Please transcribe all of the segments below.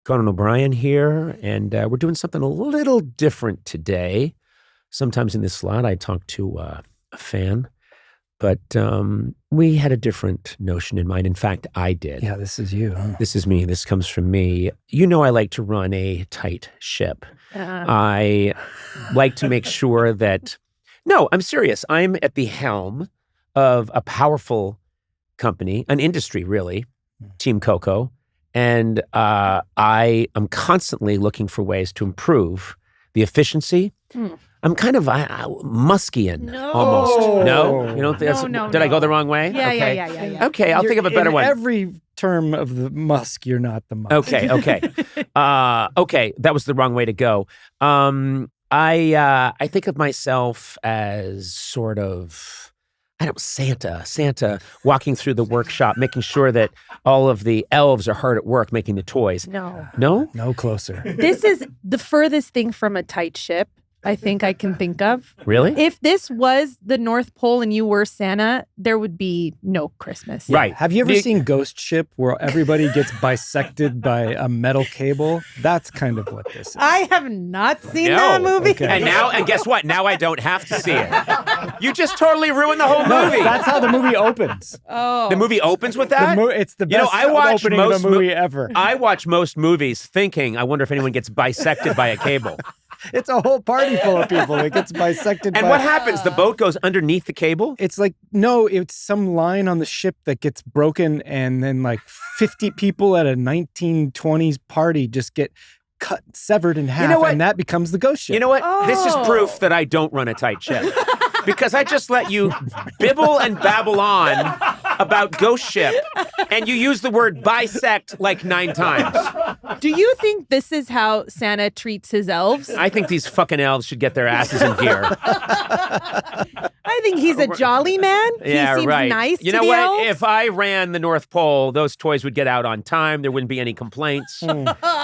Conan O'Brien here, and we're doing something a little different today. Sometimes in this slot, I talk to a fan, but we had a different notion in mind. In fact, I did. Yeah, this is you, huh? This is me. This comes from me. You know I like to run a tight ship. I like to make sure that... No, I'm serious. I'm at the helm of a powerful company, an industry, really, Team Coco. And I am constantly looking for ways to improve the efficiency. I'm kind of Muskian almost. No? You don't think No. Did I go the wrong way? Yeah, okay. yeah. Okay, I'll think of a better one. Every term of the Musk, you're not the Musk. Okay. Okay, that was the wrong way to go. I think of myself as sort of... Santa walking through the workshop, making sure that all of the elves are hard at work making the toys. No? No closer. This is the furthest thing from a tight ship I think I can think of. Really? If this was the North Pole and you were Santa, there would be no Christmas. Right. Have you ever seen Ghost Ship where everybody gets bisected by a metal cable? That's kind of what this is. I have not seen that movie. Okay. And guess what? Now I don't have to see it. You just totally ruined the whole movie. That's how the movie opens. Oh. The movie opens with that? It's the best I watch opening of a movie ever. I watch most movies thinking, I wonder if anyone gets bisected by a cable. It's a whole party full of people that gets bisected. And what happens? The boat goes underneath the cable? It's like, no, it's some line on the ship that gets broken, and then like 50 people at a 1920s party just get severed in half, and that becomes the Ghost Ship. You know what? This is proof that I don't run a tight ship. Because I just let you bibble and babble on about Ghost Ship, and you use the word bisect like 9 times. Do you think this is how Santa treats his elves? I think these fucking elves should get their asses in gear. I think he's a jolly man. Yeah, he seems right. nice You to know the what? elves. If I ran the North Pole, those toys would get out on time. There wouldn't be any complaints.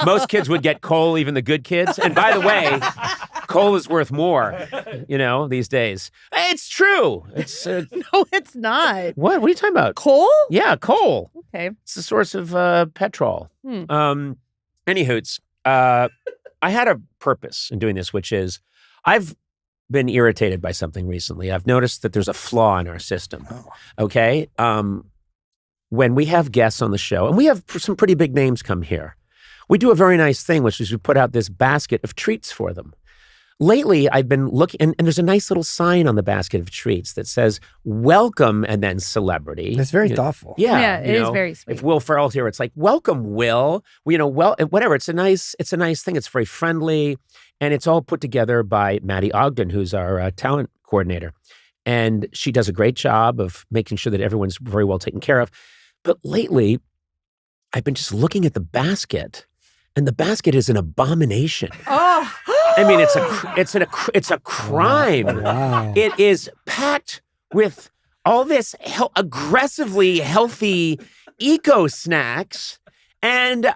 Most kids would get coal, even the good kids. And by the way, coal is worth more, these days. It's true. It's No, it's not. What are you talking about? Coal? Yeah, coal. Okay. It's the source of petrol. Anywhoots, I had a purpose in doing this, which is I've been irritated by something recently. I've noticed that there's a flaw in our system. Okay? When we have guests on the show, and we have some pretty big names come here, we do a very nice thing, which is we put out this basket of treats for them. Lately, I've been looking, and there's a nice little sign on the basket of treats that says, welcome, and then celebrity. It's very thoughtful. Yeah, it is very sweet. If Will Ferrell's here, it's like, welcome, Will. Whatever. It's a nice thing. It's very friendly, and it's all put together by Maddie Ogden, who's our talent coordinator. And she does a great job of making sure that everyone's very well taken care of. But lately, I've been just looking at the basket, and the basket is an abomination. Oh. I mean, it's a crime. Wow. It is packed with all this aggressively healthy eco snacks. And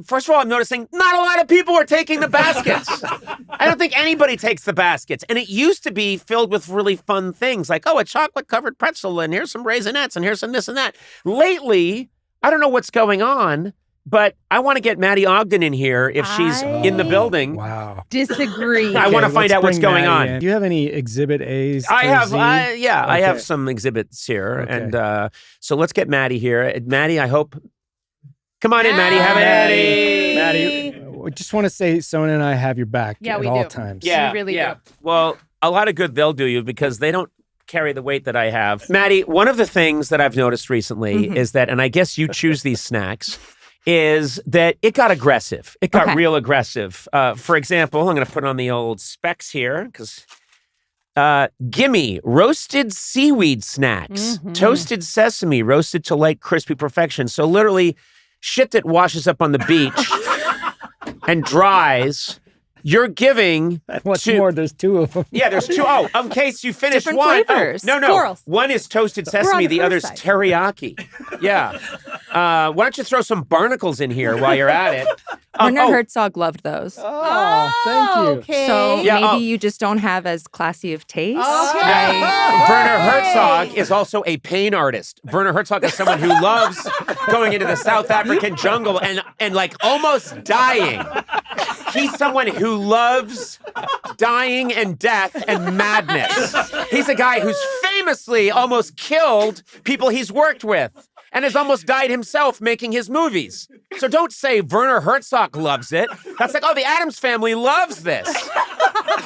first of all, I'm noticing not a lot of people are taking the baskets. I don't think anybody takes the baskets. And it used to be filled with really fun things like, a chocolate covered pretzel, and here's some Raisinets, and here's some this and that. Lately, I don't know what's going on, but I want to get Maddie Ogden in here if she's in the building. Wow. Disagree. I want to find out what's going on. Do you have any exhibit A's? I have, Okay. I have some exhibits here. Okay. And so let's get Maddie here. Maddie, I hope. Come on in, Maddie. Have it, Maddie, I just want to say Sona and I have your back at all times. Yeah, We really yeah. do. Well, a lot of good they'll do you because they don't carry the weight that I have. Maddie, one of the things that I've noticed recently is that, and I guess you choose these snacks, is that it got aggressive. It got real aggressive. For example, I'm going to put on the old specs here because gimme roasted seaweed snacks, toasted sesame, roasted to light crispy perfection. So literally shit that washes up on the beach and dries. You're giving What's more, there's 2 of them. Yeah, there's 2. Oh, in case you finish Different one. flavors. Oh, no. Squirrels. One is toasted sesame, the other's side. teriyaki. Yeah. Why don't you throw some barnacles in here while you're at it? Werner Herzog loved those. Oh, thank you. Okay. So maybe you just don't have as classy of taste. Okay. Werner Herzog is also a pain artist. Werner Herzog is someone who loves going into the South African jungle and like almost dying. He's someone who loves dying and death and madness. He's a guy who's famously almost killed people he's worked with and has almost died himself making his movies. So don't say Werner Herzog loves it. That's like, oh, the Addams Family loves this.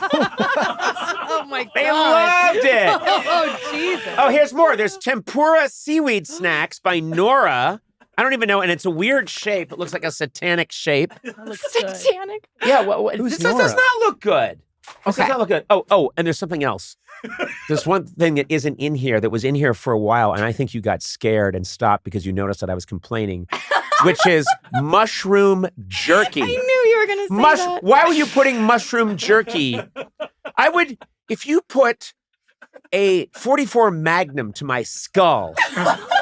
Oh my God. They loved it. Oh, Jesus. Oh, here's more. There's tempura seaweed snacks by Nora. I don't even know, and it's a weird shape. It looks like a satanic shape. Satanic. Yeah, this does Nora? not look good. This does not look good. Oh, and there's something else. There's one thing that isn't in here that was in here for a while, and I think you got scared and stopped because you noticed that I was complaining, which is mushroom jerky. I knew you were going to say that. Why were you putting mushroom jerky? If you put a 44 Magnum to my skull,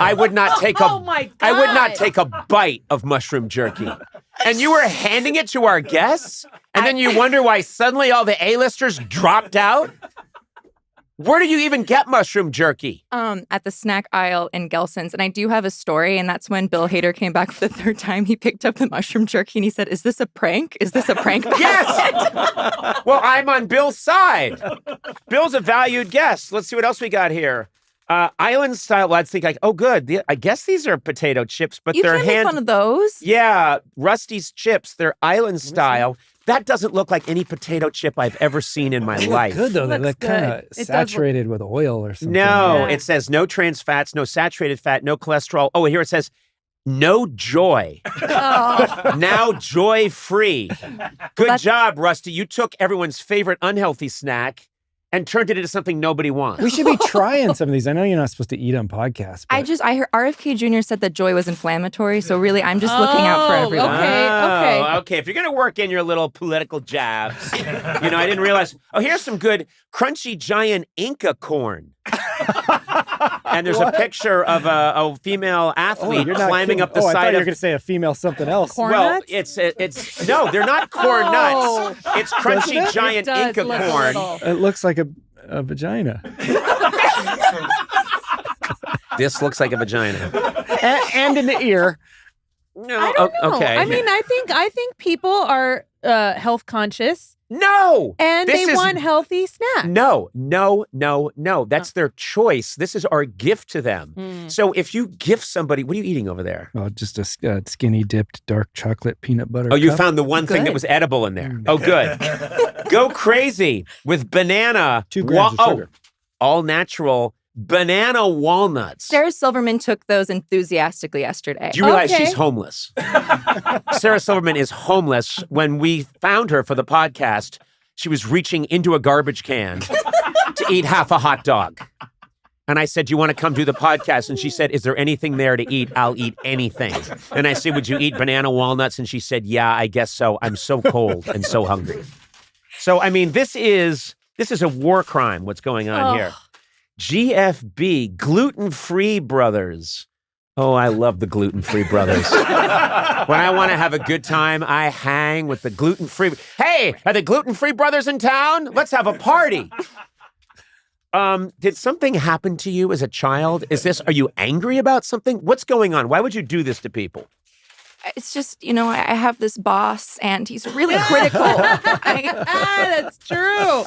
I would not take Oh my God. I would not take a bite of mushroom jerky. And you were handing it to our guests, and then you wonder why suddenly all the A-listers dropped out? Where do you even get mushroom jerky? At the snack aisle in Gelson's. And I do have a story, and that's when Bill Hader came back for the third time. He picked up the mushroom jerky and he said, "Is this a prank? Is this a prank?" Yes! Well, I'm on Bill's side. Bill's a valued guest. Let's see what else we got here. Island style. Well, I'd think like, oh, good. I guess these are potato chips, but You they're can't make fun of those. Yeah, Rusty's chips. They're island style. That doesn't look like any potato chip I've ever seen in my life. Good though. They Looks look kind good. of It does saturated with oil or something. No, Yeah. it says no trans fats, no saturated fat, no cholesterol. Oh, here it says no joy. Oh. Now joy free. Good job, Rusty. You took everyone's favorite unhealthy snack and turned it into something nobody wants. We should be trying some of these. I know you're not supposed to eat on podcasts. I heard RFK Jr. said that joy was inflammatory. So really, I'm just looking out for everyone. Okay. Okay. If you're going to work in your little political jabs, I didn't realize. Oh, here's some good crunchy giant Inca corn. And there's a picture of a female athlete climbing up the I thought side you were of. going to say a female something else. Corn Well, nuts? it's no, they're not corn nuts. It's crunchy Doesn't it? giant It does Inca look a corn. little- It looks like a vagina. This looks like a vagina. and in the ear. No, I don't know. okay. I mean, I think people are health conscious no, and this they is- want healthy snacks. No. That's their choice. This is our gift to them. Mm. So if you gift somebody, what are you eating over there? Oh, just a skinny dipped dark chocolate peanut butter. Oh, you cup. found the one thing that Good. was edible in there. Oh, good. Go crazy with banana. 2 grams of sugar. All natural banana walnuts. Sarah Silverman took those enthusiastically yesterday. Do you realize Okay. she's homeless? Sarah Silverman is homeless. When we found her for the podcast, she was reaching into a garbage can to eat half a hot dog. And I said, "Do you want to come do the podcast?" And she said, "Is there anything there to eat? I'll eat anything." And I said, "Would you eat banana walnuts?" And she said, "Yeah, I guess so. I'm so cold and so hungry." So, I mean, this is a war crime, what's going on here. GFB, gluten-free brothers. Oh, I love the gluten-free brothers. When I want to have a good time, I hang with the gluten-free. Hey, are the gluten-free brothers in town? Let's have a party. Did something happen to you as a child? Are you angry about something? What's going on? Why would you do this to people? It's just, I have this boss and he's really critical. That's true.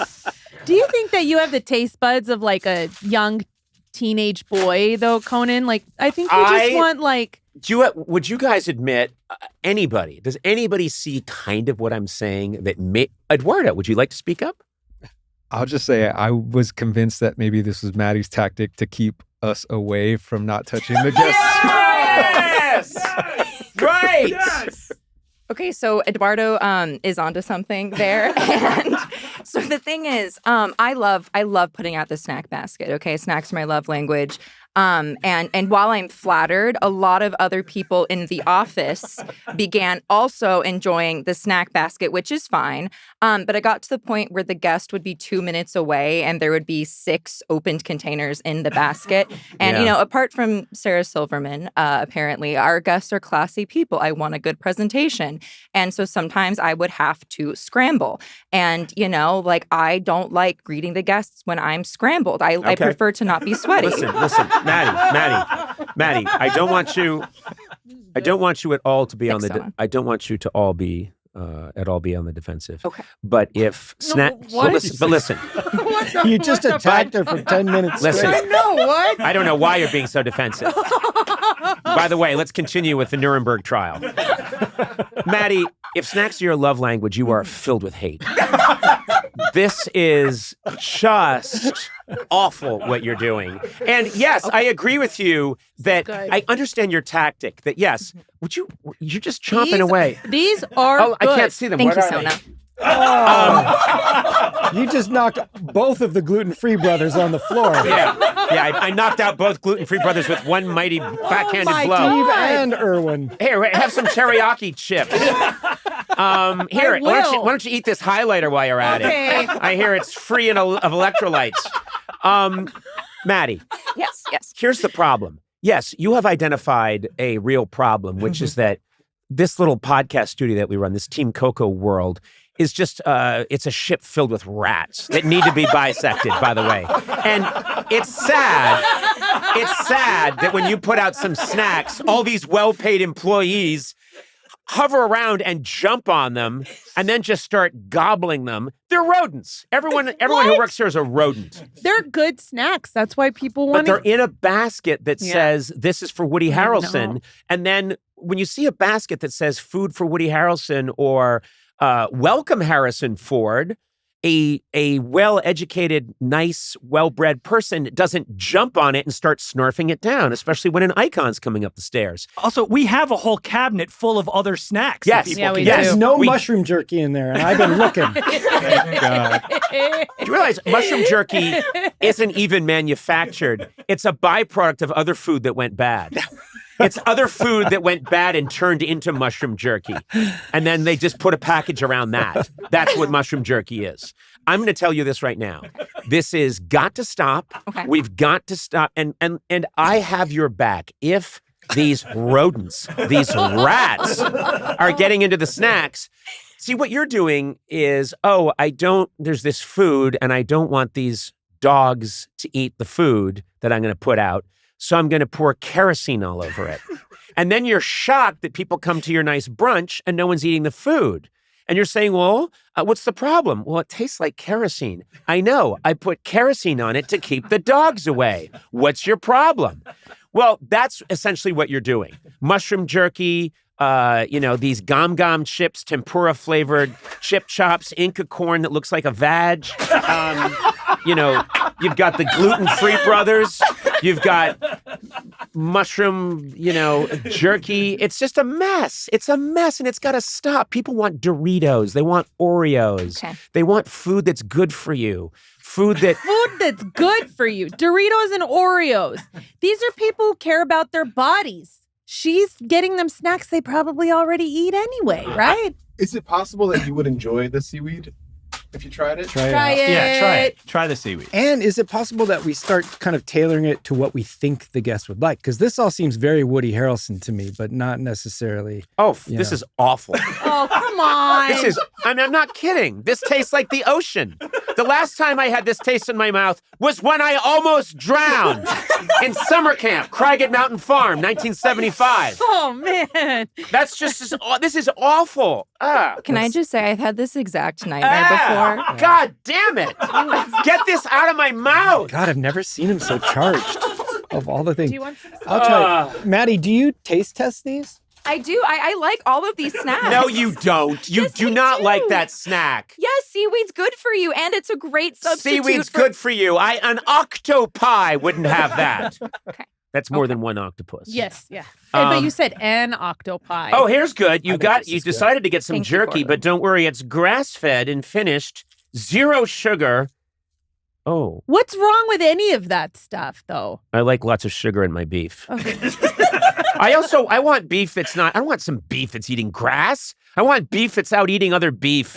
Do you think that you have the taste buds of like a young teenage boy, though, Conan? Like, I think you just want like. Would you guys admit, does anybody see kind of what I'm saying that Eduardo, would you like to speak up? I'll just say I was convinced that maybe this was Maddie's tactic to keep us away from not touching the guests. Yes! Right! Yes! Okay, so Eduardo is onto something there. And so the thing is, I love putting out the snack basket. Okay, snacks are my love language. And while I'm flattered, a lot of other people in the office began also enjoying the snack basket, which is fine. But I got to the point where the guest would be 2 minutes away and there would be 6 opened containers in the basket. And, apart from Sarah Silverman, apparently, our guests are classy people. I want a good presentation. And so sometimes I would have to scramble. And, I don't like greeting the guests when I'm scrambled. I prefer to not be sweaty. Listen, Maddie, I don't want you at all to be I don't want you to all be at all be on the defensive. Okay. But if listen. You just attacked her for 10 minutes. Listen. I know what. I don't know why you're being so defensive. By the way, let's continue with the Nuremberg trial. Maddie, if snacks are your love language, you are filled with hate. This is just awful what you're doing. And yes, I agree with you that I understand your tactic that yes, you're just chomping away. These are I can't see them. Thank What you, are they? Sona. You just knocked both of the gluten-free brothers on the floor. Yeah, I knocked out both gluten-free brothers with one mighty backhanded blow. Steve and Erwin. Here, have some teriyaki chips. Here, why don't you eat this highlighter while you're at it? I hear it's free of electrolytes. Maddie. Yes. Here's the problem. Yes, you have identified a real problem, which is that this little podcast studio that we run, this Team Coco world, is just, it's a ship filled with rats that need to be bisected, by the way. And it's sad. It's sad that when you put out some snacks, all these well-paid employees hover around and jump on them and then just start gobbling them. They're rodents. Everyone who works here is a rodent. They're good snacks. That's why people want But they're in a basket that says, this is for Woody Harrelson. No. And then when you see a basket that says food for Woody Harrelson or welcome Harrison Ford, a well-educated, nice, well-bred person doesn't jump on it and start snarfing it down, especially when an icon's coming up the stairs. Also, we have a whole cabinet full of other snacks. Yes. That people Yeah, we can do. There's no mushroom jerky in there, and I've been looking. Do you realize mushroom jerky isn't even manufactured? It's a byproduct of other food that went bad. It's other food that went bad and turned into mushroom jerky. And then they just put a package around that. That's what mushroom jerky is. I'm going to tell you this right now. This is got to stop. Okay. We've got to stop. And I have your back. If these rodents, these rats are getting into the snacks, see what you're doing is, there's this food and I don't want these dogs to eat the food that I'm going to put out. So I'm going to pour kerosene all over it. And then you're shocked that people come to your nice brunch and no one's eating the food. And you're saying, well, what's the problem? Well, it tastes like kerosene. I know. I put kerosene on it to keep the dogs away. What's your problem? Well, that's essentially what you're doing. Mushroom jerky, these gom chips, tempura flavored chip chops, Inca corn that looks like a vag. You've got the gluten-free brothers. You've got mushroom, jerky. It's just a mess. It's a mess, and it's got to stop. People want Doritos. They want Oreos. Okay. They want food that's good for you. Food that's good for you. Doritos and Oreos. These are people who care about their bodies. She's getting them snacks they probably already eat anyway, right? Is it possible that you would enjoy the seaweed if you tried it? Try Try it. it. Yeah, try it. Try the seaweed. And is it possible that we start kind of tailoring it to what we think the guest would like? Because this all seems very Woody Harrelson to me, but not necessarily. This is awful. Oh, come on. I'm not kidding. This tastes like the ocean. The last time I had this taste in my mouth was when I almost drowned in summer camp, Craiget Mountain Farm, 1975. Oh, man. This is awful. Can I just say I've had this exact nightmare before? God damn it. Get this out of my mouth. God, I've never seen him so charged of all the things. Do you want some? I'll try. Maddie, do you taste test these? I do. I like all of these snacks. No, you don't. You Yes, do I not do. like that snack. Yes, seaweed's good for you, and it's a great substitute. Seaweed's good for you. An octopi wouldn't have that. Okay. That's more than one octopus. Yes, yeah. But you said an octopi. Oh, here's good. You this is good. decided to get some Thank you, jerky, Gourley. but don't worry, it's grass-fed and finished, 0 sugar. Oh. What's wrong with any of that stuff, though? I like lots of sugar in my beef. Okay. I want beef that's not, I don't want some beef that's eating grass. I want beef that's out eating other beef.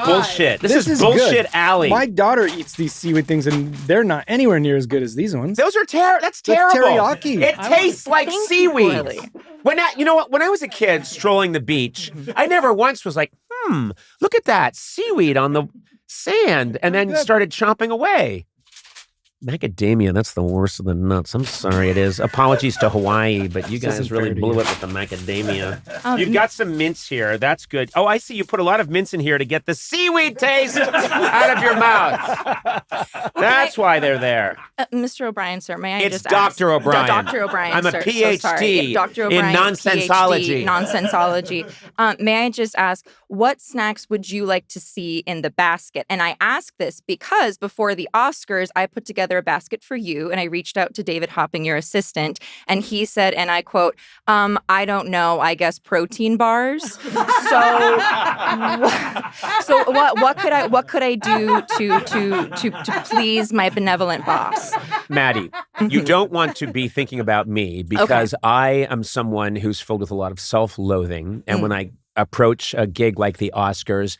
Bullshit. This is bullshit good. alley. My daughter eats these seaweed things, and they're not anywhere near as good as these ones. Those are terrible. That's terrible. teriyaki. It tastes like seaweed. You know what? When I was a kid strolling the beach, I never once was like, look at that seaweed on the sand, and then started chomping away. Macadamia, that's the worst of the nuts. I'm sorry it is. Apologies to Hawaii, but you guys really blew it with the macadamia. You've got some mince here. That's good. Oh, I see you put a lot of mince in here to get the seaweed taste out of your mouth. That's why they're there. Mr. O'Brien, sir, may I It's just ask? Dr. O'Brien. Dr. O'Brien, I'm a sir. PhD So sorry. Dr. O'Brien, in nonsensology. PhD, nonsensology. May I just ask, what snacks would you like to see in the basket? And I ask this because before the Oscars, I put together a basket for you, and I reached out to David Hopping, your assistant, and he said, and I quote, I don't know, I guess protein bars. So what could I do to please my benevolent boss? Maddie, you don't want to be thinking about me because I am someone who's filled with a lot of self-loathing, and when I approach a gig like the Oscars,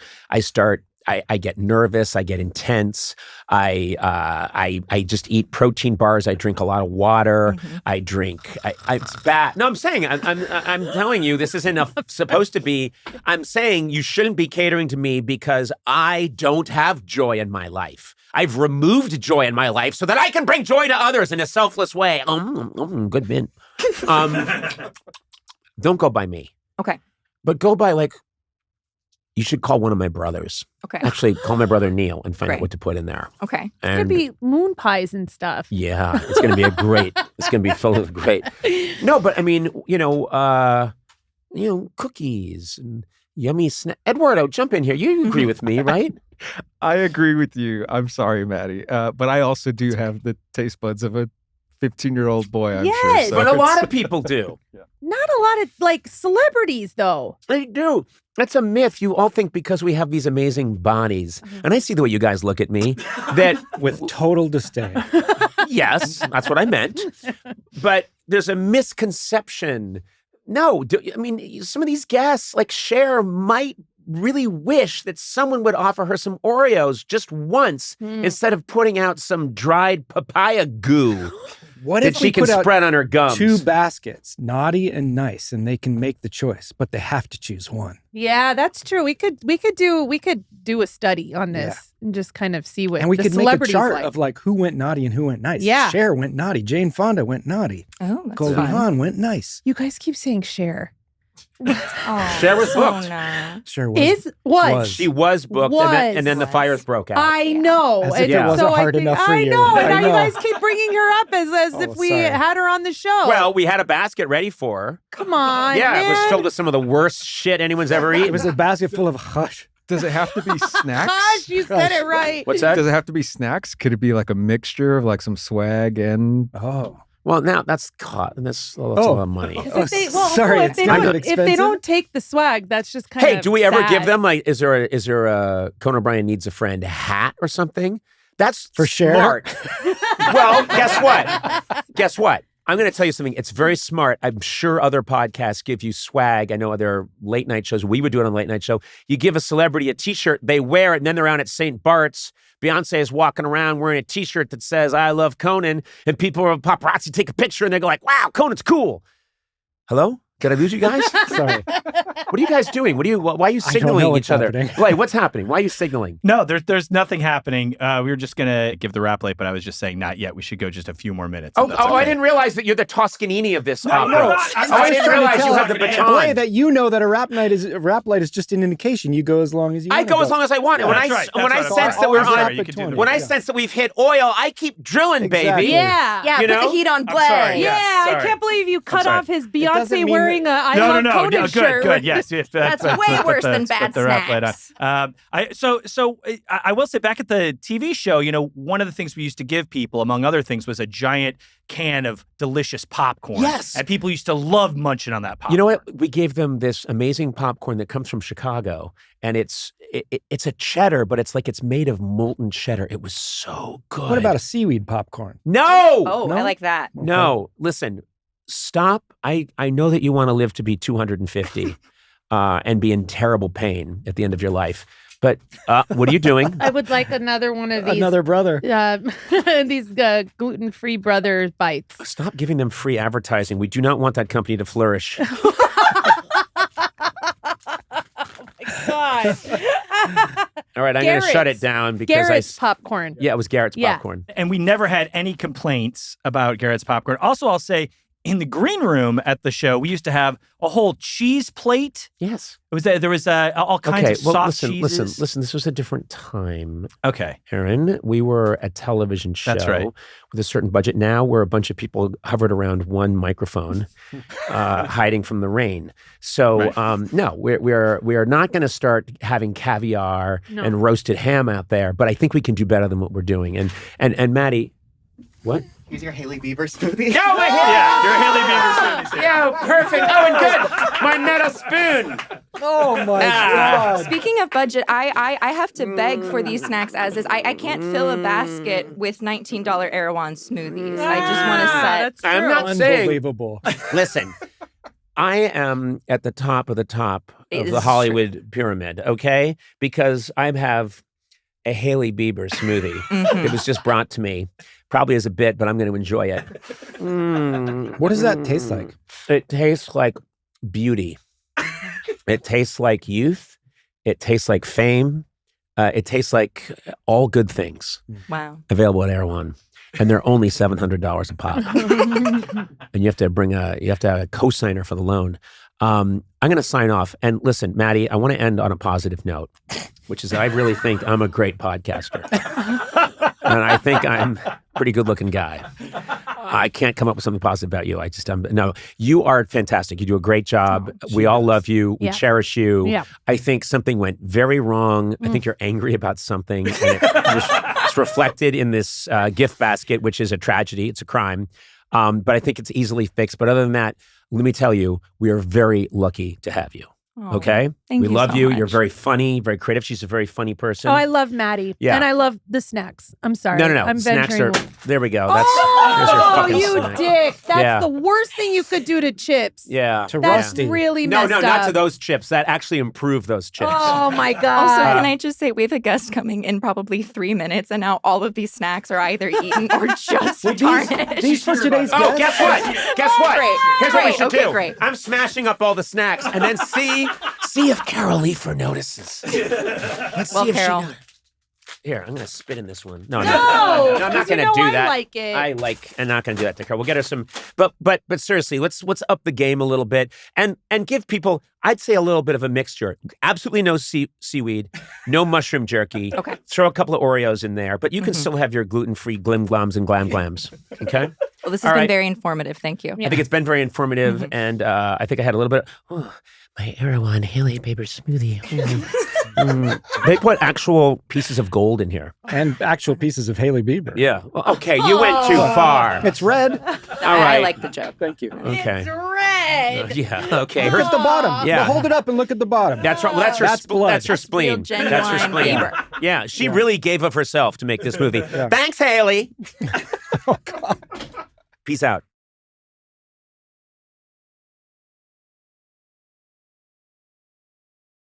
I get nervous. I get intense. I just eat protein bars. I drink a lot of water. I drink. It's bad. No, I'm saying. I'm telling you, this isn't supposed to be. I'm saying you shouldn't be catering to me because I don't have joy in my life. I've removed joy in my life so that I can bring joy to others in a selfless way. Good mint. Don't go by me. Okay. But go by you should call one of my brothers. Okay. Actually, call my brother Neil and find out what to put in there. Okay. It's going to be moon pies and stuff. Yeah, it's going to be it's going to be filled with great. No, but I mean, cookies and yummy snacks. Eduardo, jump in here. You agree with me, right? I agree with you. I'm sorry, Maddie. But I also do have the taste buds of a 15-year-old boy, I'm sure. So but a lot of people do. Not a lot of celebrities, though. They do. That's a myth. You all think because we have these amazing bodies, and I see the way you guys look at me, that with total disdain. Yes, that's what I meant. But there's a misconception. No, some of these guests, like Cher, might really wish that someone would offer her some Oreos just once instead of putting out some dried papaya goo. What that if she can spread on her gums? 2 baskets, naughty and nice, and they can make the choice, but they have to choose one. Yeah, that's true. We could do a study on this and just kind of see what and we the could make a chart like. of who went naughty and who went nice. Yeah, Cher went naughty. Jane Fonda went naughty. Oh, that's Goldie fun. Hawn went nice. You guys keep saying Cher. Cher was booked. Cher was. She was booked, and then the fires broke out. I know. As if it wasn't hard enough for you. I know. And now you guys keep bringing her up as if we had her on the show. Well, we had a basket ready for her. Come on, Yeah, man. it was filled with some of the worst shit anyone's ever eaten. It was a basket full of hush. Does it have to be snacks? Gosh, you said it right. What's that? Does it have to be snacks? Could it be like a mixture of some swag and... Oh. Well, now that's a lot of money. If they don't take the swag, that's just kind of Hey, do we ever sad. give them is there a Conan O'Brien Needs a Friend hat or something? That's for sure. Smart. Well, guess what? I'm going to tell you something. It's very smart. I'm sure other podcasts give you swag. I know other late night shows. We would do it on a late night show. You give a celebrity a T-shirt, they wear it, and then they're out at St. Bart's. Beyonce is walking around wearing a T-shirt that says, I love Conan, and people are paparazzi take a picture, and they go like, wow, Conan's cool. Hello? Did I lose you guys? Sorry. What are you guys doing? Why are you signaling each other? Blake, what's happening? Why are you signaling? No, there's nothing happening. We were just going to give the rap late, but I was just saying not yet. We should go just a few more minutes. I didn't realize that you're the Toscanini of this opera. No, I didn't realize you had the baton. Way that you know that a rap light is just an indication. You go as long as you want. I go as long as I want. Yeah, when I sense that we're on, when I sense that we've hit oil, I keep drilling, baby. Yeah. Yeah, You put know? the heat on I'm Blake. sorry. Yeah, Sorry. I can't believe you cut off his doesn't Beyonce mean wearing a I love Conan shirt. Good. Yes, That's way worse than bad snacks. I will say, back at the TV show, one of the things we used to give people, among other things, was a giant can of delicious popcorn. Yes. And people used to love munching on that popcorn. You know what? We gave them this amazing popcorn that comes from Chicago, and it's it's a cheddar, but it's like it's made of molten cheddar. It was so good. What about a seaweed popcorn? No! Oh, No? I like that. No, listen, stop. I know that you want to live to be 250 and be in terrible pain at the end of your life. But what are you doing? I would like another one of these. Another brother. These gluten-free brother bites. Stop giving them free advertising. We do not want that company to flourish. God. All right, I'm going to shut it down because Garrett's popcorn. Yeah, it was Garrett's Yeah. popcorn. And we never had any complaints about Garrett's popcorn. Also, I'll say, in the green room at the show, we used to have a whole cheese plate. Yes. It was there was all kinds of soft cheeses. Listen. This was a different time, Okay. Aaron. We were a television show That's right. with a certain budget. Now we're a bunch of people hovered around one microphone, hiding from the rain. So no, we are not going to start having caviar and roasted ham out there. But I think we can do better than what we're doing. And Maddie, what? Use your Haley Bieber smoothie. No, Yeah, you're a Haley Bieber smoothie. Yeah, perfect. Oh, and good. My nettle spoon. Oh my God. Speaking of budget, I have to beg for these snacks as is. I can't fill a basket with $19 Erewhon smoothies. I just want to set. That's I'm true. not saying. Unbelievable. Listen, I am at the top of the top It of is the Hollywood pyramid, okay? Because I have a Haley Bieber smoothie. It was just brought to me, probably as a bit, but I'm going to enjoy it. What does that taste like? It tastes like beauty. It tastes like youth. It tastes like fame. It tastes like all good things Wow. available at Erewhon. And they're only $700 a pop. And you have to have a co-signer for the loan. I'm going to sign off. And listen, Maddie, I want to end on a positive note, which is I really think I'm a great podcaster. And I think I'm a pretty good-looking guy. I can't come up with something positive about you. No, you are fantastic. You do a great job. We all love you. We cherish you. Yeah. I think something went very wrong. I think you're angry about something. And it's reflected in this gift basket, which is a tragedy. It's a crime. But I think it's easily fixed. But other than that, let me tell you, we are very lucky to have you. Oh, Okay? thank We you love so you. You're much. very funny, very creative. She's a very funny person. Oh, I love Maddie. Yeah. And I love the snacks. I'm sorry. No. I'm Snacks venturing. are, there we go. There's your Oh, fucking you snack. dick. That's Yeah. the worst thing you could do to chips. Yeah. To That's Rusty. really No, messed up. not to those chips. That actually improved those chips. Oh, my God. Also, can I just say we have a guest coming in probably 3 minutes, and now all of these snacks are either eaten or just tarnished. These for today's Oh, guest. guess what? Guess what? Great. Here's what we Great. should Okay, do. great. I'm smashing up all the snacks and then see if Carol Leifer notices. Let's Well, see if Carol. she knows. Here, I'm going to spit in this one. No, No, I'm not 'cause going to you know do I that. like it. I'm not going to do that to Carol. We'll get her some, but seriously, let's up the game a little bit and give people, I'd say, a little bit of a mixture. Absolutely no seaweed, no mushroom jerky. Okay. Throw a couple of Oreos in there, but you can still have your gluten-free glim glams and glam glams. Okay. Well, this All has been right. very informative. Thank you. I think it's been very informative, and I think I had a little bit. My Erewhon Haley Bieber smoothie. They put actual pieces of gold in here. And actual pieces of Haley Bieber. Yeah. Well, okay, you went too far. It's red. All I right. like the joke. Thank you. Okay. It's red. Yeah. Okay. Look at the bottom. Yeah. Well, hold it up and look at the bottom. That's right. Well, that's her. That's blood. That's her spleen. real genuine That's her spleen. Bieber. Yeah. She really gave of herself to make this movie. Yeah. Thanks, Haley. Peace out.